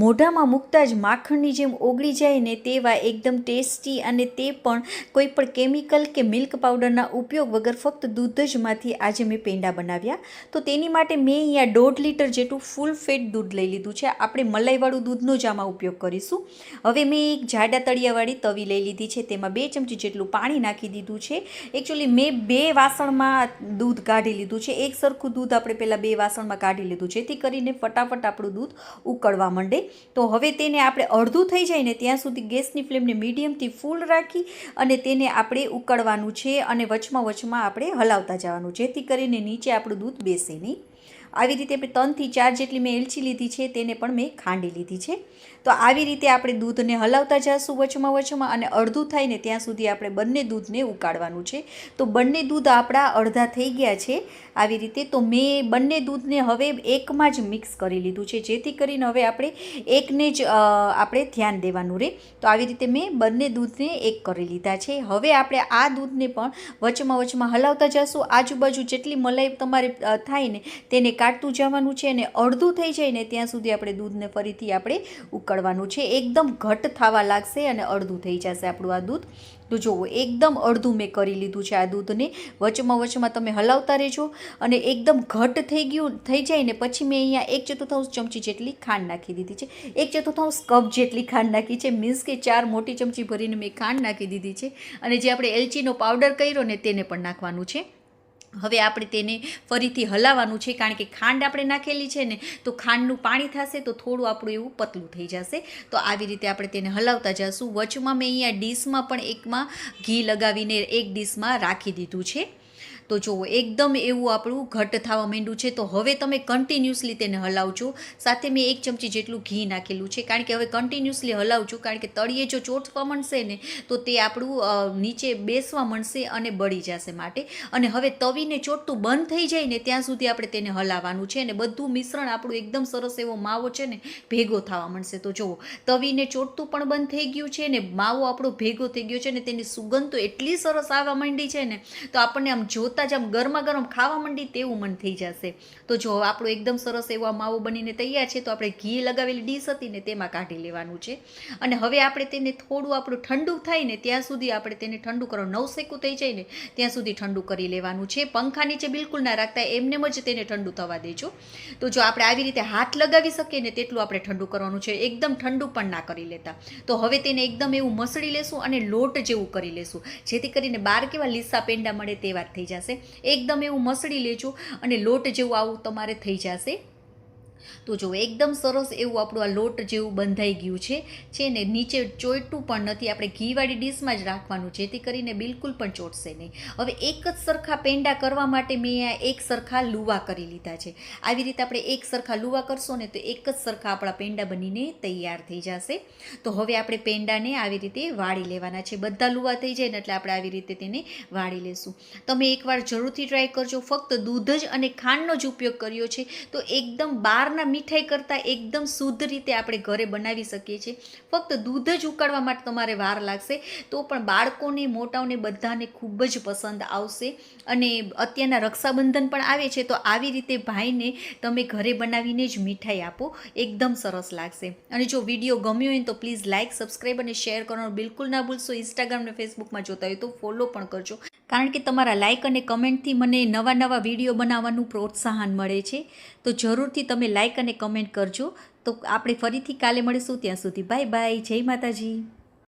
મોઢામાં મૂકતા જ માખણની જેમ ઓગળી જાય ને તેવા એકદમ ટેસ્ટી અને તે પણ કોઈ પણ કેમિકલ કે મિલ્ક પાવડરના ઉપયોગ વગર ફક્ત દૂધ જ માંથી આજે મેં પેંડા બનાવ્યા. તો તેની માટે મેં અહીંયા 1.5 લીટર જેટલું ફૂલ ફેટ દૂધ લઈ લીધું છે. આપણે મલાઈવાળું દૂધનો જ આમાં ઉપયોગ કરીશું. હવે મેં એક જાડા તળિયાવાળી તવી લઈ લીધી છે, તેમાં 2 ચમચી જેટલું પાણી નાખી દીધું છે. એકચ્યુઅલી મેં 2 વાસણમાં દૂધ કાઢી લીધું છે. એક સરખું દૂધ આપણે પહેલાં 2 વાસણમાં કાઢી લીધું, જેથી કરીને ફટાફટ આપણું દૂધ ઉકળવા માંડે. તો હવે તેને આપણે અડધું થઈ જાય ને ત્યાં સુધી ગેસની ફ્લેમને મીડિયમથી ફૂલ રાખી અને તેને આપણે ઉકળવાનું છે અને વચમાં આપણે હલાવતા જવાનું, જેથી કરીને નીચે આપણું દૂધ બેસે નહીં. આવી રીતે આપણે 3 થી 4 જેટલી મેં એલચી લીધી છે, તેને પણ મેં ખાંડી લીધી છે. તો આવી રીતે આપણે દૂધને હલાવતા જઈશું વચમાં અને અડધું થાય ને ત્યાં સુધી આપણે બંને દૂધને ઉકાળવાનું છે. તો બંને દૂધ આપણા અડધા થઈ ગયા છે આવી રીતે. તો મેં બંને દૂધને હવે એકમાં જ મિક્સ કરી લીધું છે, જેથી કરીને હવે આપણે એકને જ આપણે ધ્યાન દેવાનું રહે. તો આવી રીતે મેં બંને દૂધને એક કરી લીધા છે. હવે આપણે આ દૂધને પણ વચમાં હલાવતા જઈશું. આજુબાજુ જેટલી મલાઈ તમારે થાય ને તેને કાઢતું જવાનું છે અને અડધું થઈ જાય ને ત્યાં સુધી આપણે દૂધને ફરીથી આપણે ઉકળવાનું છે. એકદમ ઘટ થવા લાગશે અને અડધું થઈ જશે આપણું આ દૂધ. તો જુઓ, એકદમ અડધું મેં કરી લીધું છે આ દૂધને. વચમાં તમે હલાવતા રહેજો અને એકદમ ઘટ થઈ જાય ને પછી મેં અહીંયા 1/4 ચમચી જેટલી ખાંડ નાખી દીધી છે. 1/4 કપ જેટલી ખાંડ નાખી છે, મીન્સ કે 4 મોટી ચમચી ભરીને મેં ખાંડ નાખી દીધી છે. અને જે આપણે એલચીનો પાવડર કર્યો ને તેને પણ નાખવાનું છે. હવે આપણે તેને ફરીથી હલાવવાનું છે, કારણ કે ખાંડ આપણે નાખેલી છે ને તો ખાંડનું પાણી થશે તો થોડું આપણું એવું પતલું થઈ જશે. તો આવી રીતે આપણે તેને હલાવતા જઈશું. વચમાં મેં અહીંયા ડીશમાં પણ એકમાં ઘી લગાવીને એક ડીશમાં રાખી દીધું છે. તો જુઓ, એકદમ એવું આપણું ઘટ થવા માંડ્યું છે. તો હવે તમે કન્ટિન્યુઅસલી તેને હલાવજો. સાથે મેં 1 ચમચી જેટલું ઘી નાખેલું છે, કારણ કે હવે કન્ટિન્યુઅસલી હલાવજો, કારણ કે તળિયે જો ચોટવા માંડશે ને તો તે આપણું નીચે બેસવા માંડશે અને બળી જશે માટે. અને હવે તવીને ચોટતું બંધ થઈ જાય ને ત્યાં સુધી આપણે તેને હલાવવાનું છે અને બધું મિશ્રણ આપણું એકદમ સરસ એવો માવો છે ને ભેગો થવા માંડશે. તો જુઓ, તવીને ચોટતું પણ બંધ થઈ ગયું છે ને માવો આપણો ભેગો થઈ ગયો છે ને તેની સુગંધ તો એટલી સરસ આવવા માંડી છે ને તો આપણને આમ જોતા જ આમ ગરમા ગરમ ખાવા માંડી તેવું મન થઈ જશે. તો જો આપણો એકદમ સરસ એવો માવો બનીને તૈયાર છે. તો આપણે ઘી લગાવેલી ડીશ હતી ને તેમાં કાઢી લેવાનું છે અને હવે આપણે તેને થોડું આપણું ઠંડુ થાય ને ત્યાં સુધી આપણે તેને ઠંડુ કરો. નવસેકું થઈ જાય ને ત્યાં સુધી ઠંડુ કરી લેવાનું છે. પંખા નીચે બિલકુલ ના રાખતા, એમનેમ જ તેને ઠંડુ થવા દેજો. તો જો આપણે આવી રીતે હાથ લગાવી શકીએ ને તેટલું આપણે ઠંડુ કરવાનું છે, એકદમ ઠંડુ પણ ના કરી લેતા. તો હવે તેને એકદમ એવું મસળી લેશું અને લોટ જેવું કરી લેશું, જેથી કરીને બહાર કેવા લીસા પેંડા મળે તેવા થઈ જશે. એકદમ એવું મસળી લેજો અને લોટ જેવું આવું તમારે થઈ જશે. તો જો એકદમ સરસ એવું આપણું આ લોટ જેવું બંધાઈ ગયું છે ને નીચે ચોંટતું પણ નથી. આપણે ઘીવાળી ડીશમાં જ રાખવાનું, જેથી કરીને બિલકુલ પણ ચોટશે નહીં. હવે એક જ સરખા પેંડા કરવા માટે મેં આ એક સરખા લુવા કરી લીધા છે. આવી રીતે આપણે એક સરખા લુવા કરશો ને તો એક જ સરખા આપણા પેંડા બનીને તૈયાર થઈ જશે. તો હવે આપણે પેંડાને આવી રીતે વાળી લેવાના છે. બધા લુવા થઈ જાય ને એટલે આપણે આવી રીતે તેને વાળી લેશું. તમે એકવાર જરૂરથી ટ્રાય કરજો. ફક્ત દૂધ જ અને ખાંડનો જ ઉપયોગ કર્યો છે, તો એકદમ બહારના મીઠાઈ કરતાં એકદમ શુદ્ધ રીતે આપણે ઘરે બનાવી શકીએ છીએ. ફક્ત દૂધ જ ઉકાળવા માટે તમારે વાર લાગશે, તો પણ બાળકોને મોટાઓને બધાને ખૂબ જ પસંદ આવશે. અને અત્યારના રક્ષાબંધન પણ આવે છે, તો આવી રીતે ભાઈને તમે ઘરે બનાવીને જ મીઠાઈ આપો, એકદમ સરસ લાગશે. અને જો વિડીયો ગમ્યો હોય તો પ્લીઝ લાઇક, સબસ્ક્રાઈબ અને શેર કરવાનું બિલકુલ ના ભૂલશો. ઇન્સ્ટાગ્રામ અને ફેસબુકમાં જોતા હોય તો ફોલો પણ કરજો, કારણ કે તમારા લાઇક અને કમેન્ટથી મને નવા વિડીયો બનાવવાનું પ્રોત્સાહન મળે છે. તો જરૂરથી તમે લાઇક અને કમેન્ટ કરજો. તો આપણે ફરીથી કાલે મળીશું. ત્યાં સુધી બાય બાય. જય માતાજી.